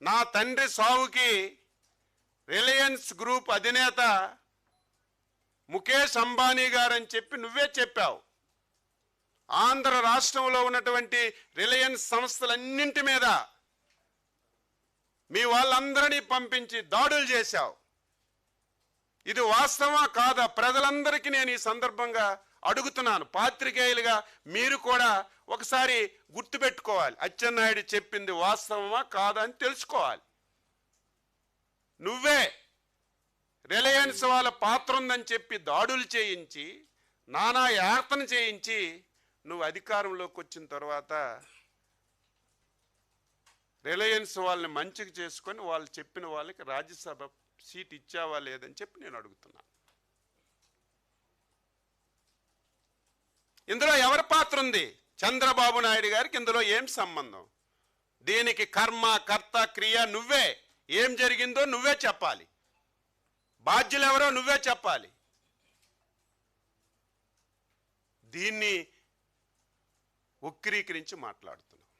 నా తండ్రి సావుకి Reliance group అధినేత ముఖేష్ అంబానీ గారని చెప్పి నువ్వే చెప్పావు. ఆంధ్ర రాష్ట్రంలో ఉన్నటువంటి రిలయన్స్ సంస్థలన్నింటి మీద మీ వాళ్ళందరినీ పంపించి దాడులు చేశావు. ఇది వాస్తవమా కాదా? ప్రజలందరికీ నేను ఈ సందర్భంగా అడుగుతున్నాను. పాత్రికేయులుగా మీరు కూడా ఒకసారి గుర్తుపెట్టుకోవాలి. అచ్చెన్నాయుడు చెప్పింది వాస్తవమా కాదా అని తెలుసుకోవాలి. నువ్వే రిలయన్స్ వాళ్ళ పాత్ర ఉందని చెప్పి దాడులు చేయించి నానా యాతన చేయించి నువ్వు అధికారంలోకి వచ్చిన తర్వాత రిలయన్స్ వాళ్ళని మంచిగా చేసుకొని వాళ్ళు చెప్పిన వాళ్ళకి రాజ్యసభ సీట్ ఇచ్చావా లేదని చెప్పి నేను అడుగుతున్నాను. ఇందులో ఎవరి పాత్ర ఉంది? చంద్రబాబు నాయుడు గారికి ఇందులో ఏం సంబంధం? దీనికి కర్మ కర్త క్రియ నువ్వే. ఏం జరిగిందో నువ్వే చెప్పాలి. బాధ్యులు ఎవరో నువ్వే చెప్పాలి. దీన్ని వక్రీకరించి మాట్లాడుతున్నావు.